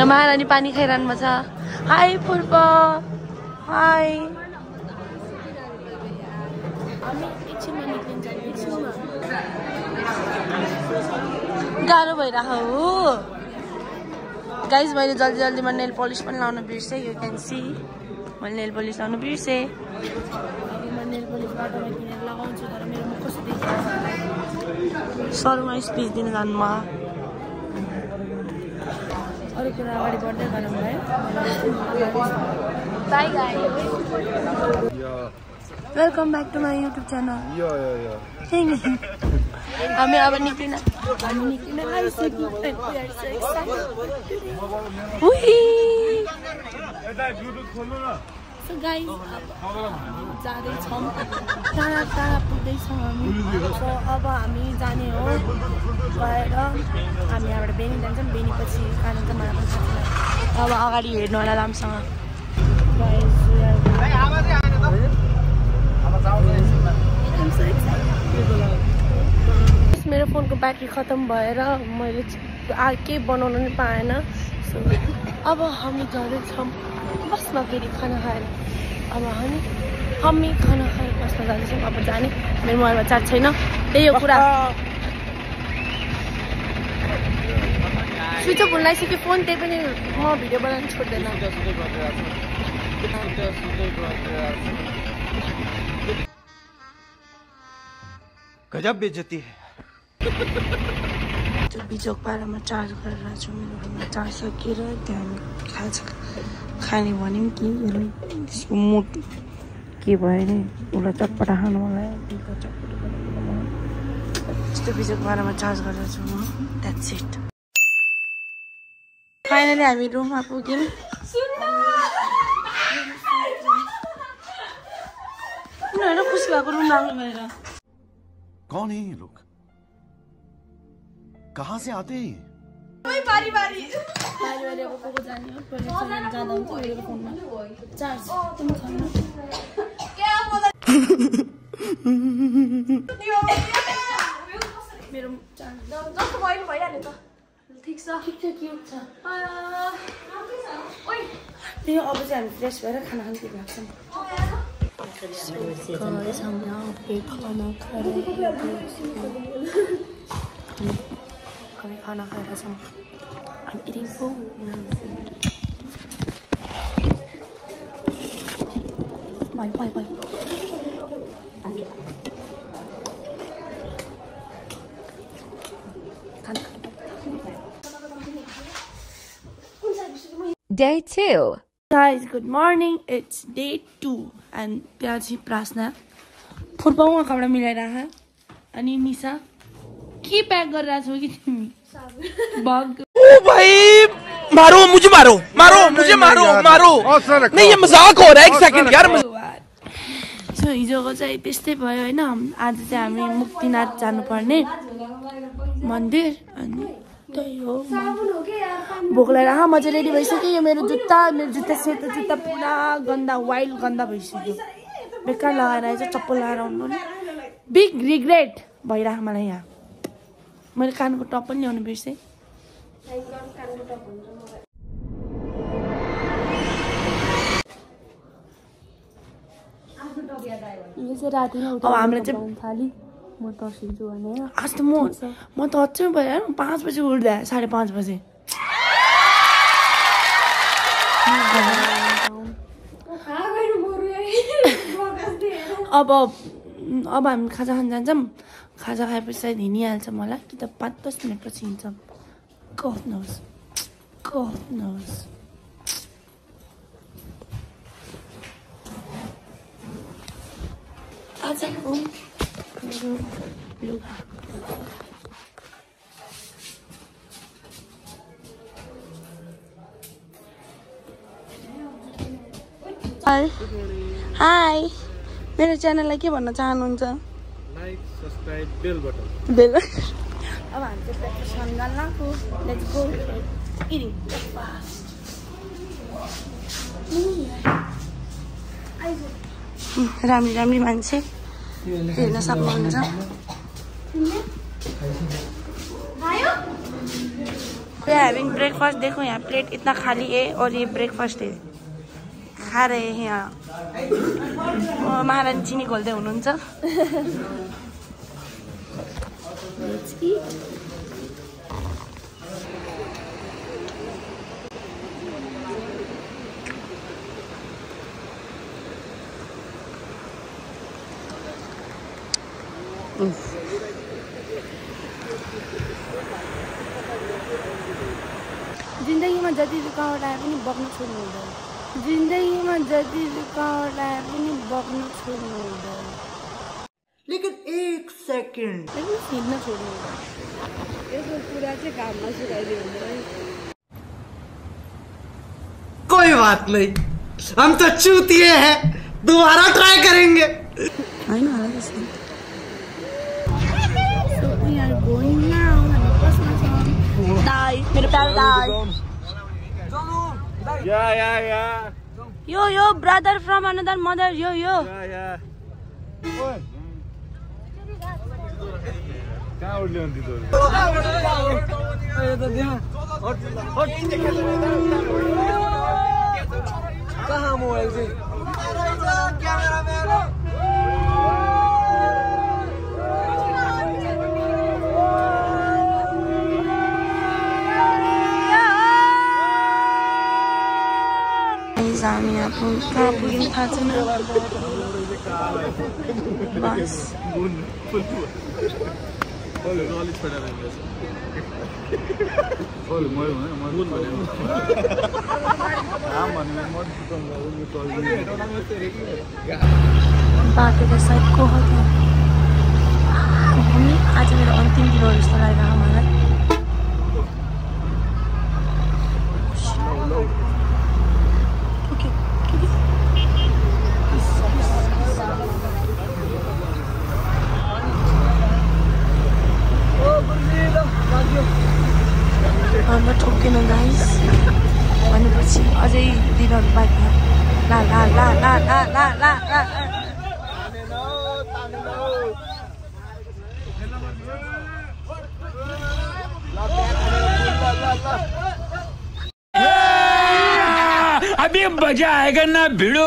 यहाँ महारानी पानी खाइरहनु छ। Hi Phurpa, hi. गाह्रो भइरहेको हो गाइज। मैले जल्दी जल्दीमा नेल पलिस पनि लाउनु बिर्सेँ। यु क्यान सी मैले नेल पलिस लाउनु बिर्सेँ। नेल पलिस बाटोमा किनेर लगाउँछु तर मेरो मुख कस्तो देखिन्छ। सरमा स्पिच दिन जानुमा अरू कुरा अगाडि बढ्दै गरौँ है। Bye guys, welcome back to my YouTube channel. हामी अब निक्लिन आइसक्यौँ। सो गाइस जाँदैछौँ, टाढा टाढा पुग्दैछौँ हामी। सो अब हामी जाने हो गएर हामी यहाँबाट बेनी जान्छौँ। बेनीपछि खाना चाहिँ मलाई पनि थाहा छैन। अब अगाडि हेर्नु होला राम्रोसँग। मेरो फोनको ब्याट्री खत्तम भएर मैले केही बनाउन नि पाएन। सो अब हामी जाँदैछौँ बस्न फेरि खाना खाएर। अब हामी खाना खाएर बस्न जाँदैछौँ। अब जाने मेरो मोबाइलमा चार्ज छैन, त्यही हो कुरा। स्विच अफ हुन लागिसक्यो फोन, त्यही पनि म भिडियो बनाउनु छोड्दैन। गजब बेइज्जती है। त्यो बिजोक पारामा चार्ज गरेर छु। मेरो फोनमा चार्ज सकिएर त्यहाँ खाने भन्यौँ कि त्यसको मुड के भयो नि उसलाई चटपटा खानु मलाई त्यस्तो बिजोक पारामा चार्ज गरेर छु म। That's it. फाइनली हामी रुममा पुग्यौँ। उनीहरू खुसी भएको रुम लाग्नु भएर। कौन है ये लोग, कहाँ से आते हैं? बारी बारी अब को जाने हो। जाँदा हुन्छ मेरो फोनमा चार्ज तुम खानु क्या बोला मेरो चार्ज जस्तो भयो भइहाल्यो त। ठिक छ के हुन्छ। ओइ त्यही अब चाहिँ हामी फ्रेस भएर खाना खानु लाग्छौँ। खाना खाएर छौँ। I'm eating food. Bye. Day 2. Guys, good morning. It's day 2 and त्यहाँ चाहिँ प्रार्थना फुर्पाउमा कपडा मिलाइराख। अनि निशा के प्याक गरिरहेको छौ कि तिमी? बग ओ भाई मारो मुझे मारो नहीं ये मजाक हो रहा है। एक सेकंड यार। सो हिजोको चाहिँ त्यस्तै भयो होइन। आज चाहिँ हामी मुक्तिनाथ जानुपर्ने मन्दिर। अनि त्यही हो भोक लागेर म चाहिँ रेडी भइसक्यो। यो मेरो जुत्ता सेतो जुत्ता पुरा गन्दा वाइल्ड गन्दा भइसक्यो। बेकार लगाएर आएछ चप्पल लगाएर आउनु नि बिग रिग्रेट भइरहेको मलाई। यहाँ मैले कानको टप पनि ल्याउनु बिर्सेँ। अब हामीलाई चाहिँ म तर्सिन्छु भने आज त म त अचम्म भयो 5 बजी उठ्दा 5:30 बजे। अब हामी खाजा खान जान्छौँ। खाजा खाएपछि सायद हिँडिहाल्छ मलाई कि त 5-10 मिनटपछि हिँड्छौँ। God knows. आज लुगा हाई मेरो च्यानललाई के भन्न चाहनुहुन्छ? Like subscribe bell button. अब हामी चाहिँ ब्रेकफास्ट खान जान लाग्यो। Let's go eating breakfast. राम्री मान्छे हेर्न सक्नुहुन्छ। We are having breakfast. देखो यहाँ प्लेट इतना खाली है और ये ब्रेकफास्ट है, खा रहे हैं यहाँ। महारानी चिनी घोल्दै हुनुहुन्छ। जिन्दगीमा जति रुकावट आए पनि बग्न छोड्नु हुँदैन। जिन्दगीमा जति रुकावट आए पनि बग्न छोड्नु हुँदैन। लेकिन एक सेकंड लेकिन हिँड्न छोड्नु हुँदैन। यसको कुरा चाहिँ घाममा सुकाइदियो हुँदैन। कोई बात नहीं, हम तो चूतिए हैं, दोबारा ट्राई करेंगे। हैन होला त्यस्तो। So we are going now. Die, मेरो प्यारो die. Yeah. Yo, brother from another mother. Yo. Yeah. कहाँ उड्ने हुन्थ्यो तोरी? कहाँ मोबाइल चाहिँ? हामी यहाँ कहाँ पुग्यौँ थाहा छैन। बस बाटो त सायद को हो त्यो। हामी आज मेरो अन्तिम दिन हो जस्तो लागिरहेको मलाई। But okay no guys, भनेपछि अझै दिनहरु बाँकी। ला अभी मजा आएगा ना भिड़ो।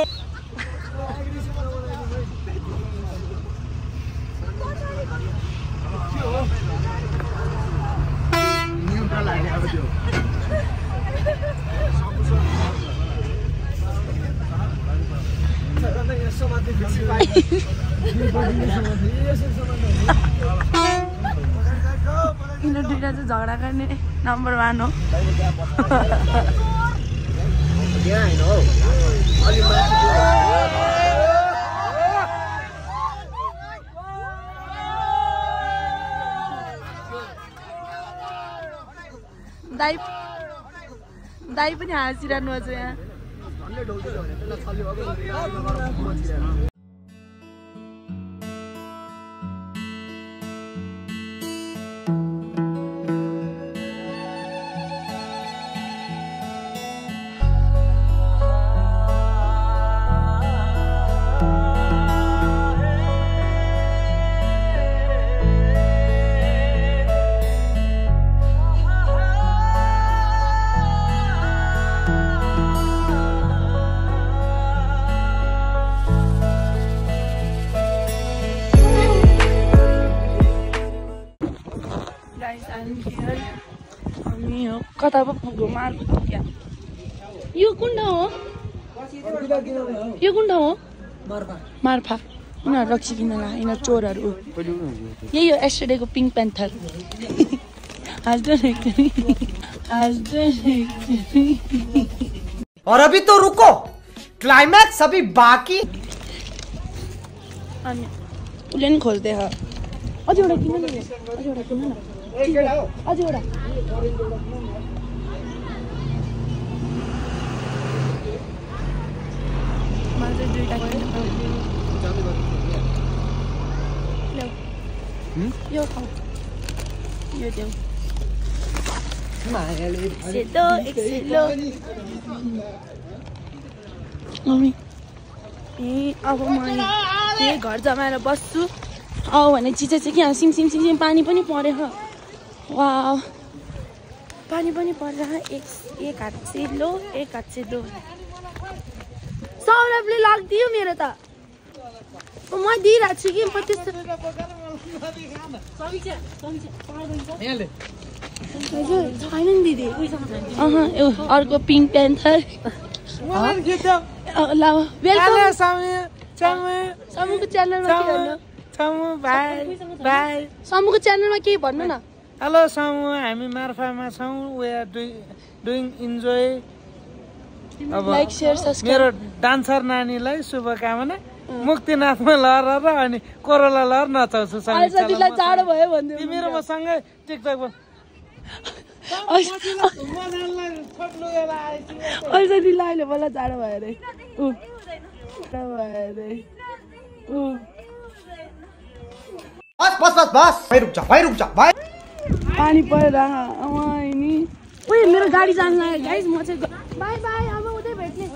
यिनीहरू दुईटा चाहिँ झगडा गर्ने नम्बर 1 हो। दाई पनि हाँसिरहनु छ यहाँ। कता पो पुग्यो मार्फा। यो कुन ठाउँ हो? यो कुन ठाउँ हो? मार्फा। यिनीहरू रक्सी किन्न ला, यिनीहरू चोरहरू। यही हो एस्टरडेको पिङ्क प्यान्थर। और अभी तो रुको, क्लाइमैक्स अभी बाकी। अनि उसले नि खोज्दै छ। अझ एउटा किन न, अझ एउटा किन न, अझ एउटा। मलाई दुईटा किन यो खाऊ, यो देऊ। सेतो एक सेलो। मम्मी ए अब म यही घर जमाएर बस्छु। आऊ भने चिचा चाहिँ के सिम पानी पनि पऱ्यो। वाह पानी पनि पर्छ एक हात चाहिँ लो एक हात चाहिँ दो सौरभले लाग्दियो मेरो त म दिइरहेको छु कि म त्यस्तो छैन नि दिदी अर्को पिङ्क प्यान्थर समूहको च्यानलमा के भन्नु समूहको च्यानलमा केही भन्नु न हेलो समूह हामी मार्फामा छौँ we are doing enjoy like share subscribe मेरो डान्सर नानीलाई शुभकामना मुक्तिनाथमा लहर र अनि कोरोला लहर नचाउँछु दिदीलाई चाँडो भयो भन्दै तिमीहरू मसँगै टिकटकमा दिदीलाई अहिले मलाई चाँडो भयो अरे बस भाइ रुक जा भाइ पानी परेर नि ओए मेरो गाडी जान लाग्यो गाइस म चाहिँ बाई बाई अब उतै भेट्ने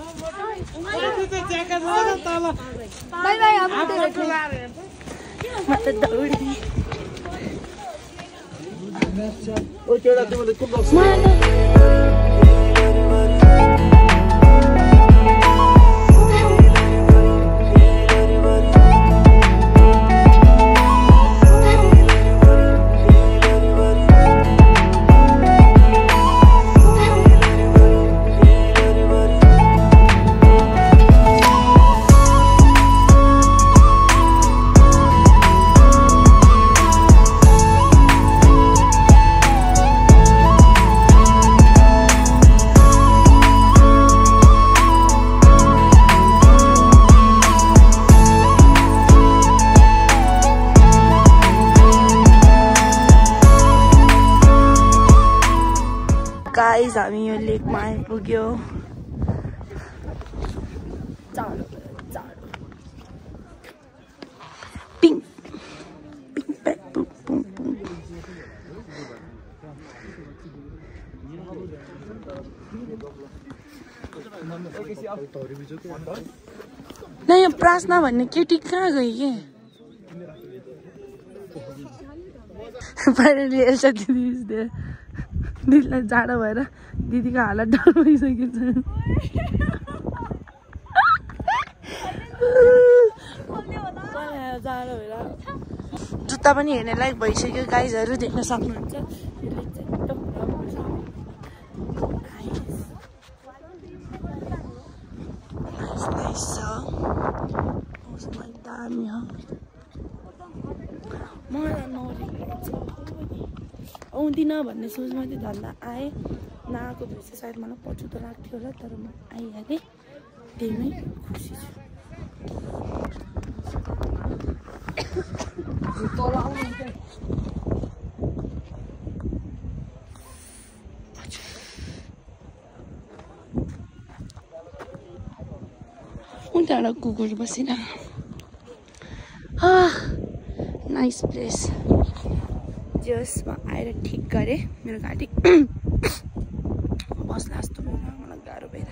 बाई बाई अब उतै भेट्ने म त दौडी ओ केटा तिमीले कुन बक्स गाइस हामी यो लेकमा आइपुग्यो चाँडो पिङ पिङ प्याक पुङ पुङ पुङ न यहाँ प्रार्थना भन्ने केटी कहाँ गयो के फाइनली एल्सा दिदी दिदीलाई जाडो भएर दिदीको हालत डर भइसकेको छ जाडो भएर जुत्ता पनि हेर्ने लायक भइसक्यो गाइजहरू देख्न सक्नुहुन्छ दामी हो मलाई आउँदिनँ भन्ने सोचमा चाहिँ धन्दा आएँ नआएको भए चाहिँ सायद मलाई पछुतो लाग्थ्यो होला तर म आइहालेँ त्यहीमै खुसी छु उनीहरू कुकुर बसेर नाइस प्लेस जसमा आएर ठिक गरेँ मेरो गाडी बस्ला जस्तो भएर मलाई गाह्रो भएर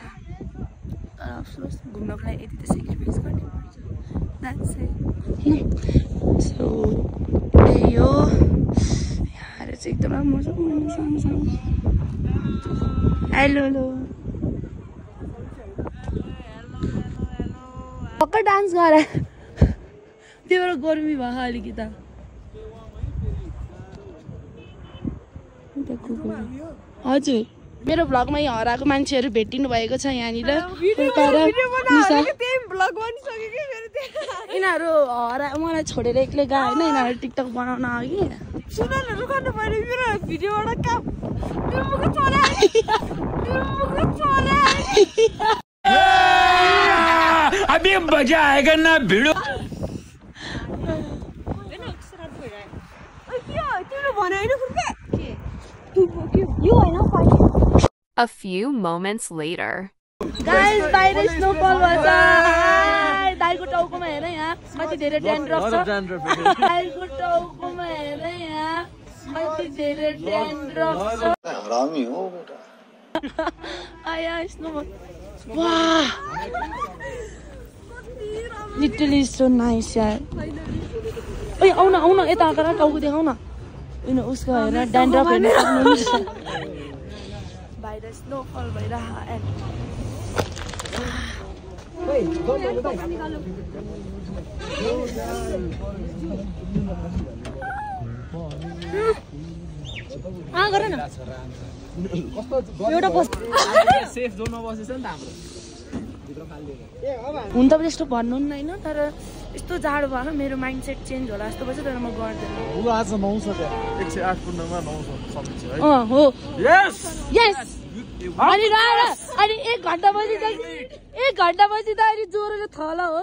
तर अफसोस घुम्नको लागि यति त सेक्रिफाइस गर्ने पर्छ द्याट्स इट सो त्यही हो यहाँ चाहिँ एकदम मजाको सानो हेलो हेलो भर्खर डान्स गरे त्यही भएर गर्मी भयो अलिकति हजुर मेरो भ्लगमा यहाँ हराएको मान्छेहरू भेटिनु भएको छ यहाँनिर यिनीहरू मलाई छोडेर एक्लै गयो होइन यिनीहरू टिकटक बनाउन अघि अभी मजा आएगा ना भिड़ो A few moments later. Guys, बाहिर स्नोफल भन्छ दाइको टाउकोमा हेर यहाँ कति धेरै ड्यान्ड्रफ छ दाइको टाउकोमा हेर यहाँ कति धेरै ड्यान्ड्रफ छ हरामी हो बेटा आया स्नोफल वाह लिटरली सो नाइस यार ओइ आउन आउन यता आएर टाउको देखाउ न हैन उसको हेर ड्यान्ड्रफ हेर्न सक्नुहुन्छ चाहिँ स्नोफल भइरहेको गर न एउटा सेफ जोनमा बसेछ नि त हाम्रो हुन त यस्तो भन्नुहुन्न होइन तर यस्तो जाडो भयो मेरो माइन्ड सेट चेन्ज होला जस्तो भन्छ तर म गर्दैन आज 9 छ त्यहाँ 108 पूर्णमा 9 सकिन्छ है हो यस अनि एक घन्टा पछि त अनि ज्वरोले थला हो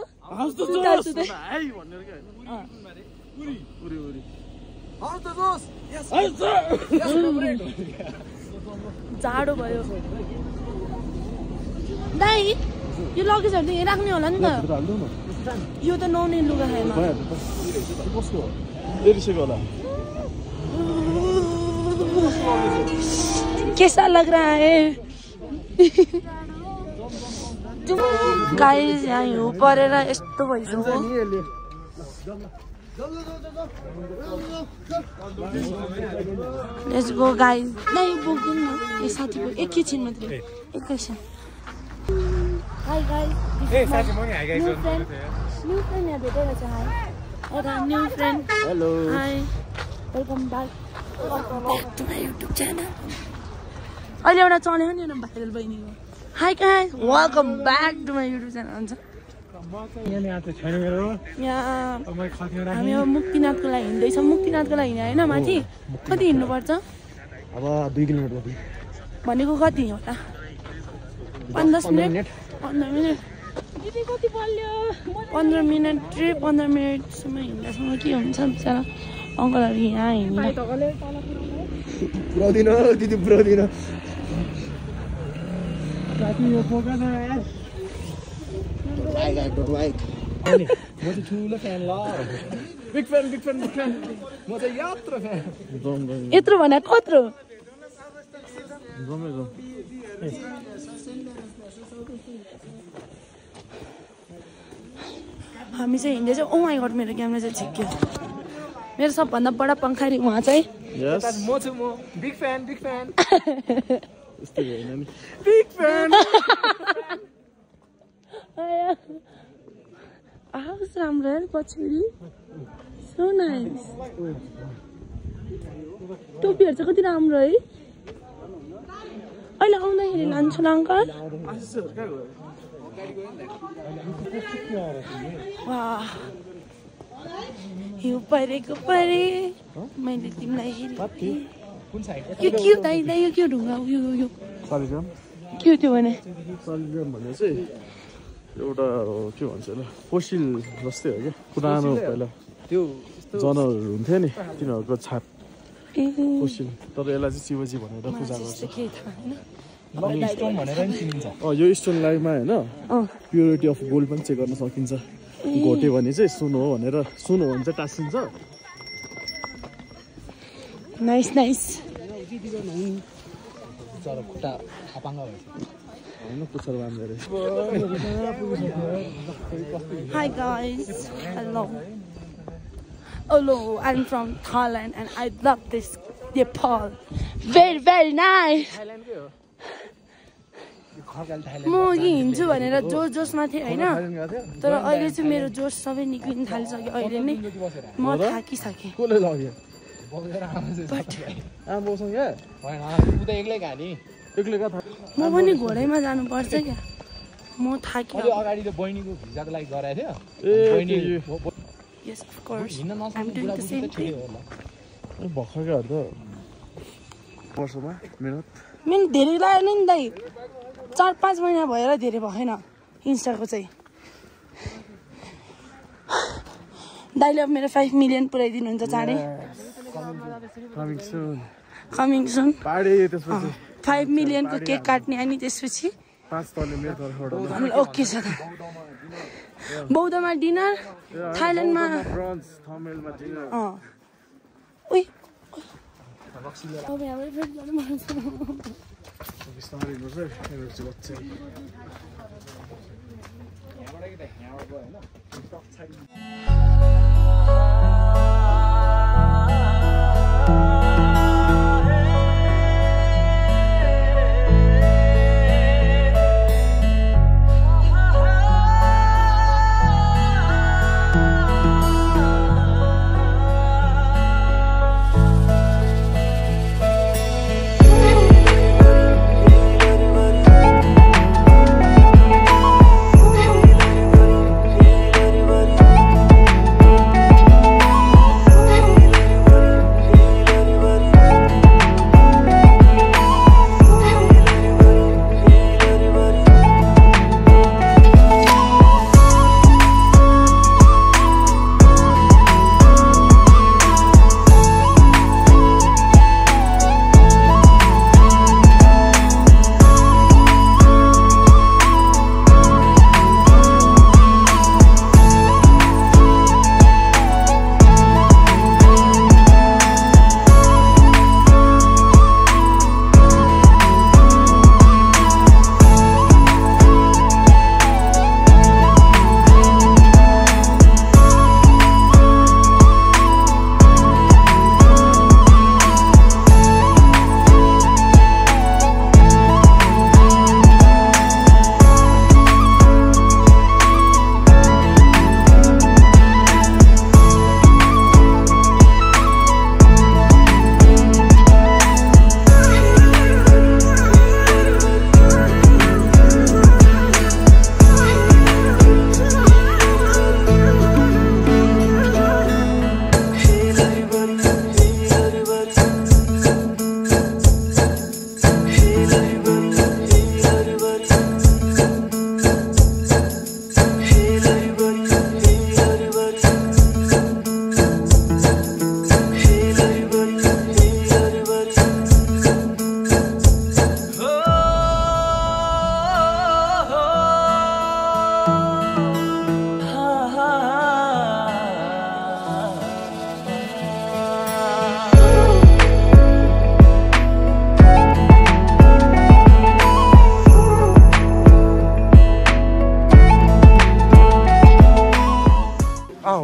जाडो भयो दाइ यो लगेज भने राख्ने होला नि त यो त नहुने लुगा खाएन कैसा लग रहा है गाइस यहाँ हिउँ परेर यस्तो भइसक्यो लेट्स गो गाइस नै बोक्दिन न ए साथीको एकैछिन मात्रै एकैछिन हाई गाइस न्यू फ्रेन्ड यहाँ भेटेर छ हाई एउटा new friend hello hi welcome back to my YouTube channel अहिले एउटा चढ्यो नि एउटा भाइरल बहिनीको hi guys welcome back to my YouTube channel हुन्छ यहाँ हामी अब मुक्तिनाथको लागि हिँड्दैछौँ मुक्तिनाथको लागि होइन माथि कति हिँड्नुपर्छ अब 2 किलोमिटर भनेको कति होला 5-10 मिनट 15 मिनट दिदी कति बल्यो 15 मिनट 15 मिनटसम्म हिँड्दासम्म के हुन्छ बिचरा अङ्कलहरू यहाँ हिँड्नु पुऱ्याउँदिन दिदी पुऱ्याउँदिन म चाहिँ ठुलो फ्यान ल बिग फ्यान म चाहिँ यत्रो फ्यान यत्रो भने कत्रो हामी चाहिँ हिँड्दैछौँ ओ माई गड मेरो क्यामेरा चाहिँ झिक्यो मेरो सबभन्दा बडा पङ्खारी उहाँ चाहिँ म छु म बिग फ्यान यस्तो हैन नि बिग फ्यान आउस राम्रो है पछाडि सो नाइस टोपीहरू चाहिँ कति राम्रो है अहिले आउँदाखेरि लान्छु ल अङ्कल हिउँ परेको परे मैले तिमीलाई हेरेँ यो के हो दाइ यो के हो ढुङ्गा यो के हो त्यो भने चाहिँ एउटा के भन्छ होला फोसिल जस्तै हो क्या पुरानो पहिला त्यो जनावरहरू हुन्थ्यो नि तिनीहरूको छाप फोसिल तर यसलाई चाहिँ शिवजी भनेर पूजा गर्छ यो स्टोनलाईमा होइन प्युरिटी अफ गोल्ड पनि चेक गर्न सकिन्छ घोट्यो भने चाहिँ सुन हो भनेर सुन हो भने चाहिँ टाँसिन्छ nice nice Hi guys, hello, I'm from Thailand and I love this Nepal. Very nice. म हिँड्छु भनेर जोसमा थिएँ होइन तर अहिले चाहिँ मेरो जोस सबै निक्लिन थालिसक्यो अहिले नै म थाकिसकेँ म पनि घोडैमा जानुपर्छ क्या म थाकेँ अगाडि त बहिनीको भिजाको लागि गराएको थियो Yes, of course. I'm doing the same thing. भर्खरको वर्षमा मिहिनेत धेरै लाग्यो नि दाइ 4-5 महिना भएर धेरै भएन इन्स्टाको चाहिँ दाइले अब मेरो 5 मिलियन पुऱ्याइदिनुहुन्छ चाँडै कमिङ सुन 5 मिलियनको केक काट्ने अनि त्यसपछि ओके छ त बौद्धमा डिनर थाइल्यान्डमा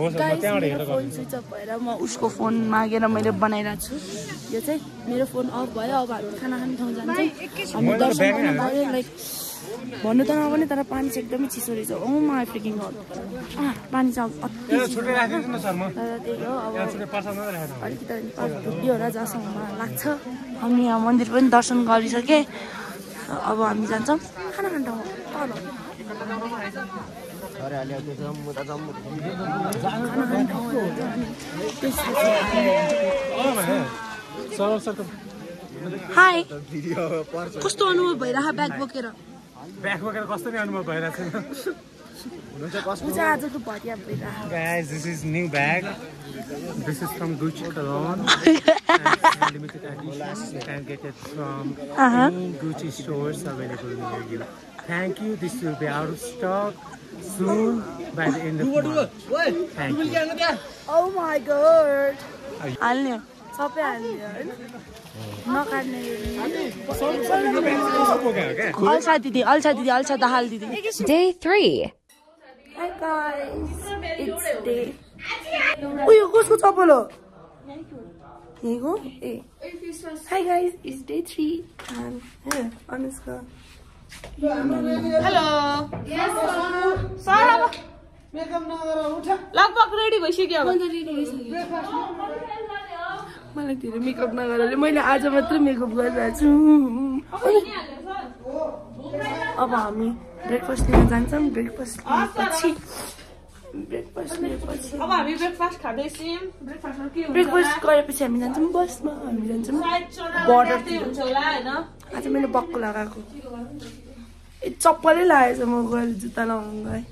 फोन स्विच अफ भएर म उसको फोन मागेर मैले बनाइरहेको छु यो चाहिँ मेरो फोन अफ भयो अब हामी खाना खाने ठाउँ जान्छौँ हामी दर्शन गर्नु भयो लाइक भन्नु त नभने तर पानी चाहिँ एकदमै चिसो रहेछ ओ माई फ्रिकिङ गड पानी चाहिँ अति त्यही हो अब अलिकति धुप्पी होला जहाँसम्म लाग्छ हामी यहाँ मन्दिर पनि दर्शन गरिसके अब हामी जान्छौँ खाना खाने ठाउँमा हाई कस्तो अनुभव भइरह ब्याग बोकेर कस्तो नि अनुभव भइरहेको छ आजको भरिया भइरह Guys, this is new bag. This is from Gucci Cologne. Limited edition. You can get it from any Gucci stores available near you. Thank you. This will be out of stock soon by the end of March. Thank you. Oh my god. हाल्ने सबै हाल्ने हैन नकाट्ने अल्छा दिदी दाहाल दिदी Day 3. Hi guys, it's day. उयो कसको चप्पल हो? यहीको? ए. Hi guys, it's day 3 and Anushka. Hello. Yes. Sara. Makeup नगर उठ. लगभग रेडी भइसक्यो अब. मलाई धेरै मेकअप नगरले मैले आज मात्र मेकअप गरिरहेको छु. अब हामी ब्रेकफास्ट लिन जान्छौँ ब्रेकफास्ट लिएपछि अब हामी ब्रेकफास्ट खाँदैछौँ ब्रेकफास्ट गरेपछि हामी जान्छौँ बसमा हामी जान्छौँ बर्डरतिर हुन्छ होला हैन आज मैले बक्कु लगाएको ए चप्पलै लगाएछ म गएर जुत्ता लगाउनु गएँ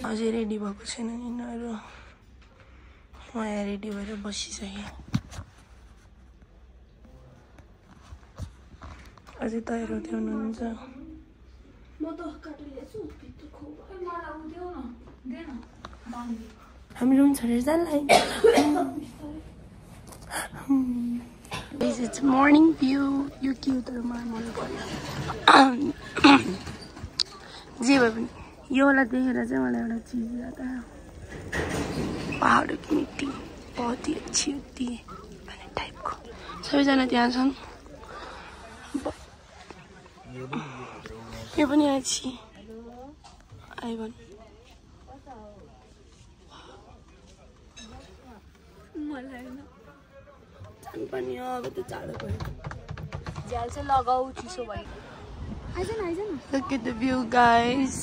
अझै रेडी भएको छैन यिनीहरू म यहाँ रेडी भएर बसिसकेँ अझै तयार हुँदै हुनुहुन्छ हामी रुम छोडेर जानलाई इट्स मर्निङ भ्यू यो के हो तर मलाई मन पर्यो जे भए पनि योलाई देखेर चाहिँ मलाई एउटा चिज याद आयो पहाडों की मिट्टी बहुत ही अच्छी होती है भन्ने टाइपको सबैजना त्यहाँ छन् यो पनि अछि आइभन मलाई न जान पनि अब त जाडो भयो झ्याल चाहिँ लगाऊ चिसो भयो आइजन Look at the view guys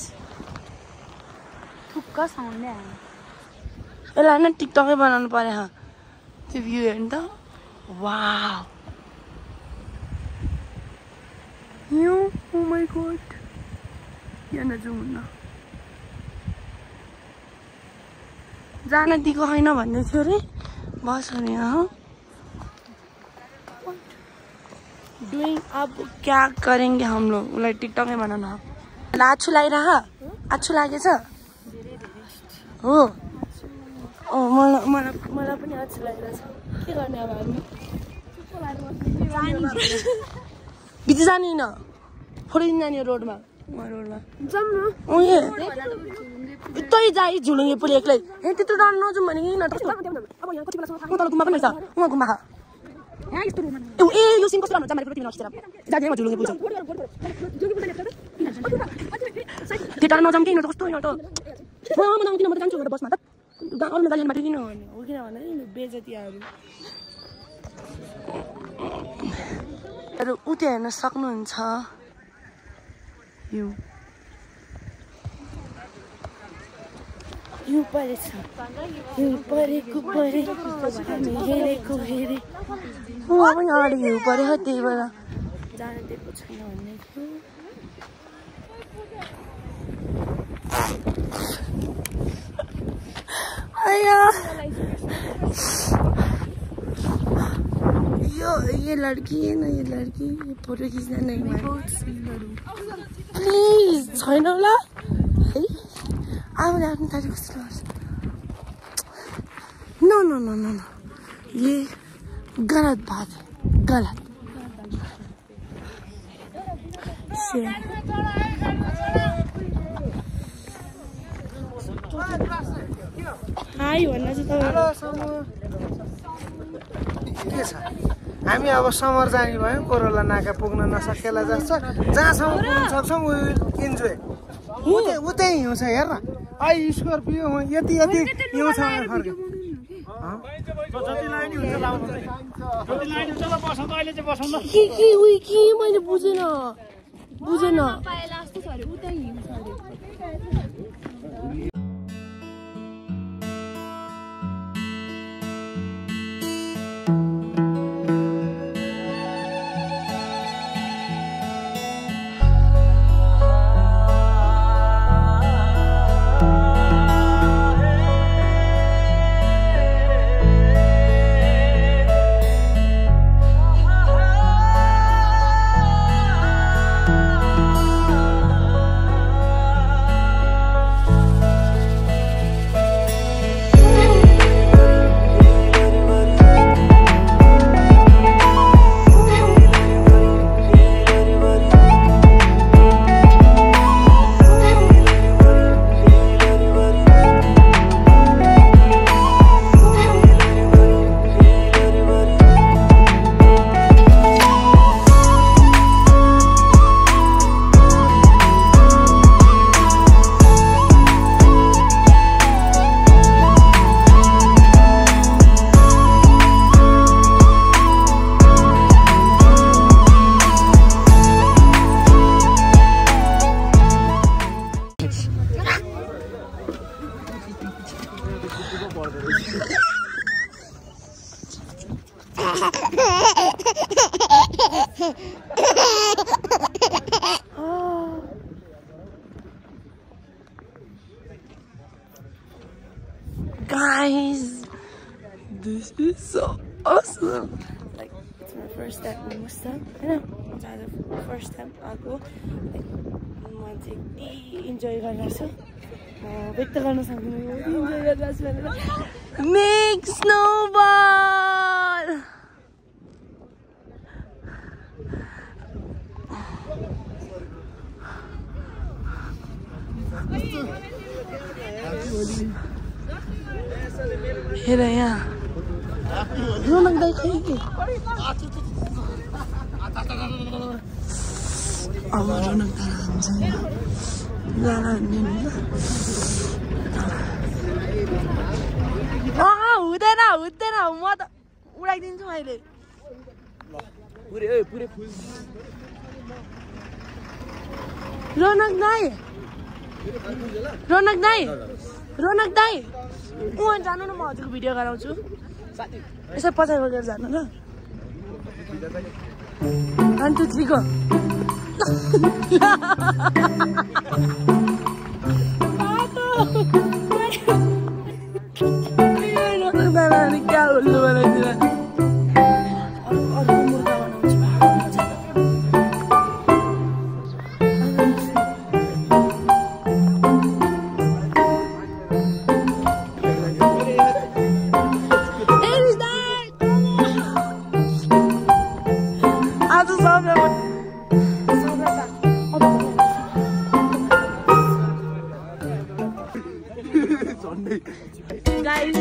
थुक्क साउन्ड आयो यसलाई न टिकटकै बनाउनु पर्यो त्यो भ्यू हेर्नु त वाउ यो ओ माई गॉड यहाँ जाउँ न जान दिएको छैन भन्दै थियो रे बस अरे यहाँ डुइङ अब क्या करेंगे हम लोग उसलाई टिकटकै बनाउनु आछु लागिरह आछु लागेछ हो ओ मलाई पनि आछु लागिरहेछ के गर्ने अब हामी बिति जाने न फोडिदिन जाने रोडमा जाऊँ न उतै जाइ झुलुङ्गे पुल एक्लै ए त्यत्रो डाँडा नजाउँ भने किन तल गुम्बा पनि रहेछ उहाँ गुम्बा खा ए यो सिन कस्तो राम्रो छ मैले तिमीलाई जाने म झुलुङ्गे पुल छ त्यो टाढा नजाउँ किन त कस्तो यहाँ त म आउँदिनँ म त जान्छु बसमा त गाउँमा जाने बाटो किन भन्ने हो किनभने बेजतिहरू उतै हेर्न सक्नुहुन्छ यो परेछ यो परेको परे हामी हेरेको हेरे म पनि अगाडि हिउँ परेको त्यही भएर जान दिएको छैन भन्ने थियो ये लड़की है ना ये लड़की ये फोटो खींचना नहीं प्लीज छैन होला है आफूले आफ्नो तारिफ कस्तो लाग्छ no no no no no ये गलत बात है गलत हाई भन्न चाहिँ हेलो समर के छ हामी अब समर जाने भयो कोरोला नाका पुग्न नसकेला जस्तो जहाँसम्म पुग्न सक्छौँ इन्जोय उतै हिउँ छ हेर न अहिले स्कर्पियो यति यति हिउँ छ फर्क्यो के मैले बुझेन Guys, this is so awesome. Like, it's my first time in Mustang. I know, it's the first time I go. Like, enjoy garnaछु. व्यक्त गर्न सक्दिनँ enjoy गर्छु भनेर. Make snowball. हेर यहाँ रोनक दाइ खै के अब रोनक दाइ हुन्छ जान हुँदैन हुँदैन म त उडाइदिन्छु अहिले रोनक दाइ उहाँ जानु न म हजुरको भिडियो गराउँछु यसो पछाडि बगेर जानु ल 1 2 3 गो क्या उल्लु बनाइदिएर अर्को मुर्गा बनाउँछु guys.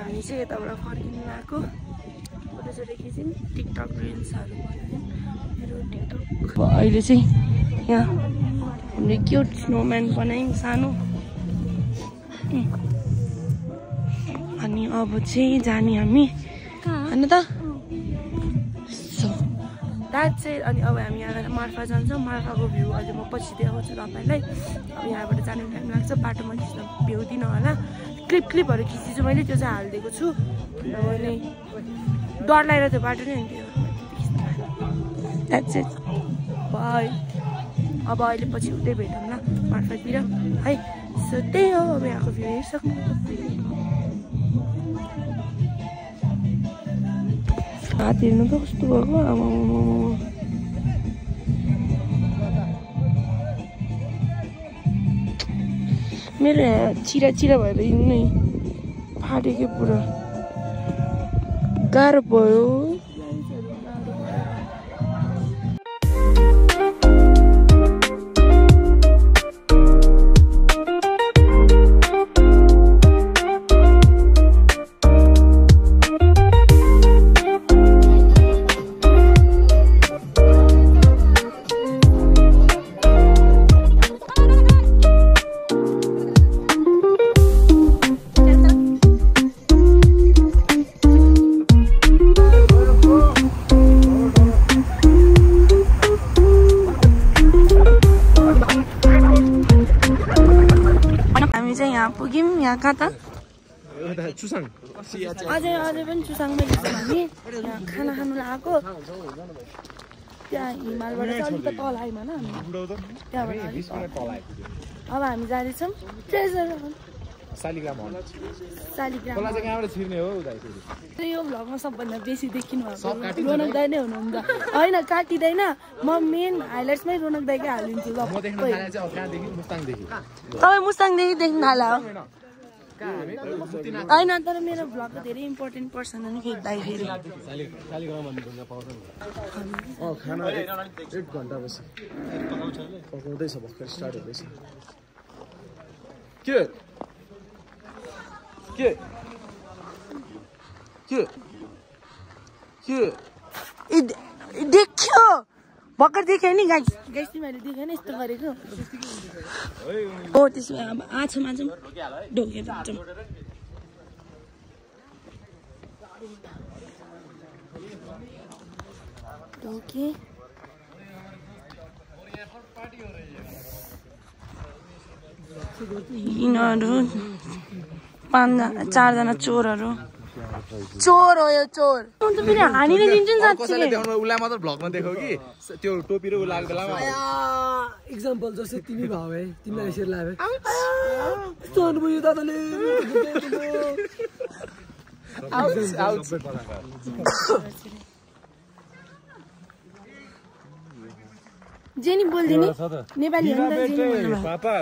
हामी चाहिँ यताबाट फर्किनु आएको फोटोसोटो खिच्यौँ टिकटक रिल्सहरू बनायौँ मेरो टिकटक अहिले चाहिँ यहाँ हामीले क्युट स्नोम्यान बनायौँ सानो अनि अब चाहिँ जाने हामी होइन त सो द्याट चाहिँ अनि अब हामी यहाँबाट मार्फा जान्छौँ मार्फाको भ्यू अहिले म पछि देखाउँछु तपाईँलाई अब यहाँबाट जानु टाइम लाग्छ बाटोमा खिच्न भ्याउँदिनँ होला क्लिपहरू खिचिछु मैले त्यो चाहिँ हालिदिएको छु मैले डर लागेर त्यो बाटो नै हुन्थ्यो द्याट्स इट बाई अब अहिले पछि उतै भेटौँला मार्फातिर है सो त्यही हो अब यहाँको भ्यू हेरिसक्नु हात हेर्नु त कस्तो भएको आमा मेरो चिरा चिरा भएर हिँड्नु नै फाटेको पुरा गाह्रो भयो यहाँ कहाँ त चुसाङ अझै पनि चुसाङमै लिन्छौँ हामी यहाँ खाना खानु लगाएको त्यहाँ हिमालबाट चाहिँ अलिक तल आयौँ होइन त्यहाँबाट अब हामी जाँदैछौँ ट्रेजर शालिग्राम यो भ्लगमा सबभन्दा बेसी देखिनु भएको रोनक दाई नै हुनुहुन्छ होइन काटिँदैन म मेन हाइलाइट्समै रोनक दाईकै हालिदिन्छु ल तपाईँ मुस्ताङदेखि देख्नु थाला हो होइन तर मेरो भ्लगको धेरै इम्पोर्टेन्ट पर्सन हो नि खिच्दाखेरि खाना 1 घन्टा पछि पकाउँदैछ भर्खर स्टार्ट हुँदैछ देख्यो भर्खर देखेँ नि गाइस मैले देखेँ नि यस्तो गरेको हो त्यसो भए अब आछौँ ढोकेर जान्छौँ ढोके यिनीहरू 4जना चोरहरू चोर हो यो चोर अन्त फेरि हानिले दिन्छु नि साच्चै उलाई मात्र भ्लगमा देखौ कि त्यो टोपी र उलाको बेलामा एक्जाम्पल जस्तै तिमी भाउ है तिमीलाई यसरी लाग्यो कस्तो अनुभव दादाले जेनी बोल्दिनी नेपाली हो नि त पापा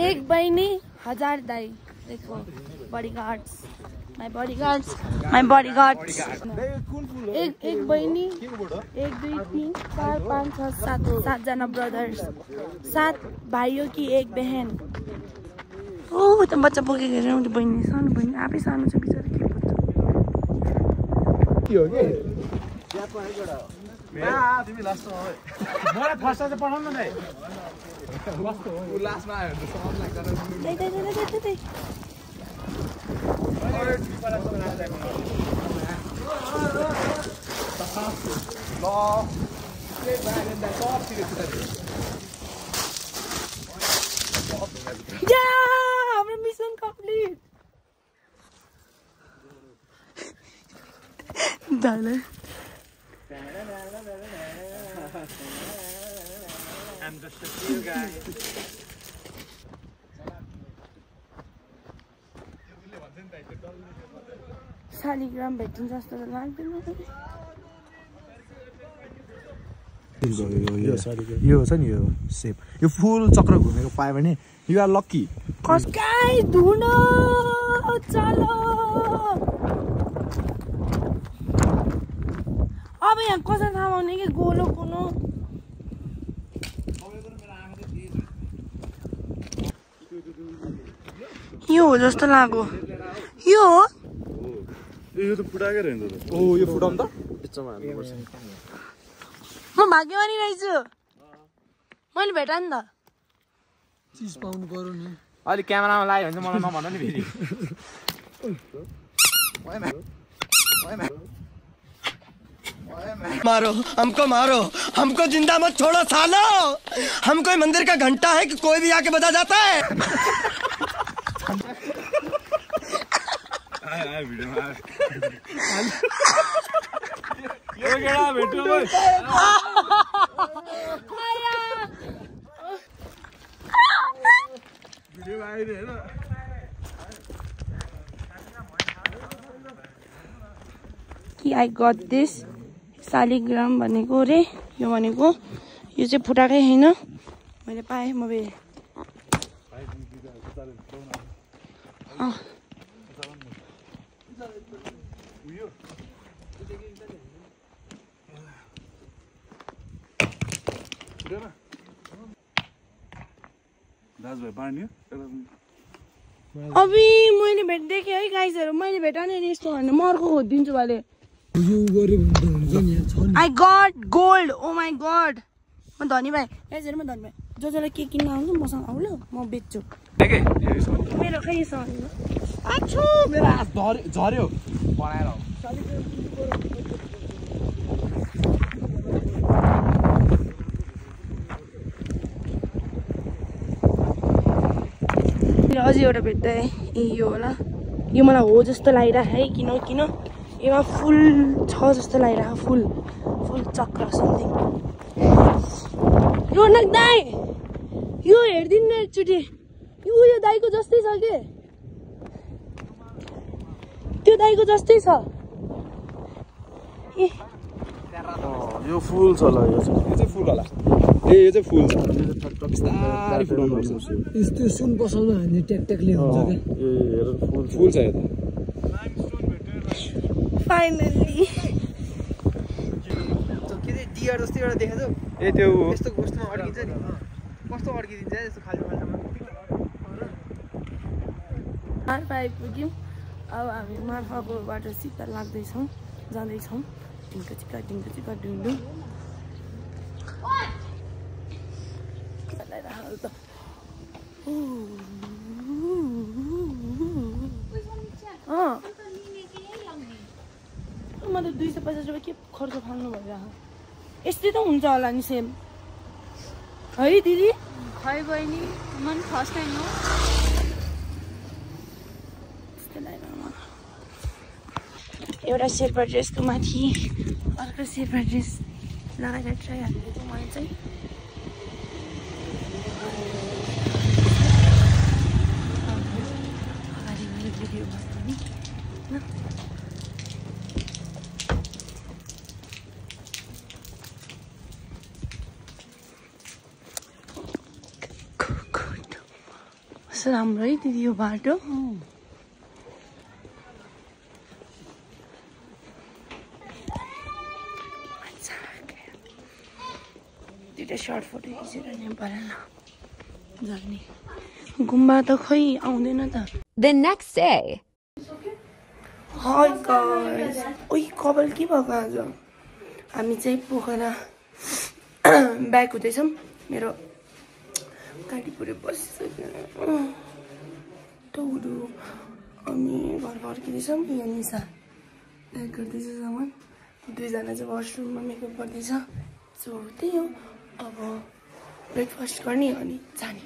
एक बहिनी 1000 दाइ देखो बडीगार्ड्स माय बडीगार्ड्स एक बहिनी 1 2 3 4 5 6 7 जना ब्रदर्स 7 भाइयों की एक बहन ओ त बच्चा बोकेको हेर्नु त्यो बहिनी सानो बहिनी आफै सानो छ बिचारा के हो के तिमी लास्टमा हो मलाई फर्स्ट चाहिँ पठाउन न दाइ कस्तो हो लास्टमा आयो भने सहज लाग्छ दे हाम्रो मिसन कम्प्लिट दाले I'm just a few guys. Shaligram भेटिन्छ जस्तो त लाग्दैन यो छ नि यो सेप यो फुल चक्र घुमेको पायो भने यु आर लकी कसकाई धुन चलो अब यहाँ कसरी थाहा पाउने कि गोलो कुनो यो हो जस्तो लाग्यो यो यो त फुटाकै रहेछ त ओ यो फुटाउँ त बिचमा हाल्नुपर्छ म भाग्यमानी रहेछु मैले भेटा नि त चिज पाउनु पर्यो नि अलि क्यामेरामा लाग्यो भने चाहिँ मलाई नभन नि फेरि मारो हमको जिंदा मत छोड़ो सालो हम कोई मंदिर का घंटा है कि कोई भी आके बजा जाता है यो केडा भेट्यो ओइ भिडियो आइदियो हैन कि आई गट दिस शालिग्राम भनेको रे यो भनेको यो चाहिँ फुटाकै हैन मैले पाएँ म बे दाजुभाइ बाँड्यो अबि मैले भेट्देखेँ है गाइजहरु मैले भेटा नि यस्तो भने म अर्को खोजिदिन्छु भाले I got gold. Oh my god. म धनी भाइ गाइजहरु म धनी भाइ जसले के किन्न आउँछ मसँग आउ ल म बेच्छु मेरो खै छ आछु मेरो हात झर्यो बनाएर अझै एउटा भेट्दै यो होला यो मलाई हो जस्तो लागिरहेको है किन यसमा फुल छ जस्तो लागिरहेको फुल चक्र समथिङ रोनक दाइ यो हेर्दिन न एकचोटि यो दाइको जस्तै छ के त्यो दाइको जस्तै छ ए यो फुल छ ल यो चाहिँ फुल होला यो चाहिँ फुल छ यस्तो सुन पसलमा हान्ने ट्याकट्याकले हुन्छ के ए हेर फुल छ यो त फाइनली के डियर जस्तै एउटा देखाउँछ ए त्यो यस्तो कस्तोमा अड्किन्छ नि कस्तो अड्किदिन्छ यस्तो खाली माछामा मार्फा आइपुग्यौँ अब हामी मार्फाको बाटो सिधा लाग्दैछौँ जाँदैछौँ ढिङ्का चिक्का डुङडुङ म त 250 रुपियाँ के खर्च फाल्नु भइरहेको यस्तै त हुन्छ होला नि सेम है दिदी खै बहिनी मन फर्स्ट टाइम हो एउटा शेर्पा ड्रेसको माथि अर्को शेर्पा ड्रेस लगाएर ट्राई हाल्नु थियो मलाई चाहिँ अगाडि मैले भिडियो बनाएको नि कस्तो राम्रो है दिदी यो बाटो सर्ट फोटो खिचेर नि परेन जाने गुम्बा त खै आउँदैन त The next day. Hi guys ओइ कपाल के भएको आज हामी चाहिँ पोखरा ब्याक हुँदैछौँ मेरो गाडी पुरै बसिसक्यो टौडु अनि घर फर्किँदैछौँ यहाँ निशा ब्याक गर्दैछ सामान दुईजना चाहिँ वासरुममा मेकअप गर्दैछ सो त्यही हो अब ब्रेकफास्ट गर्ने अनि जाने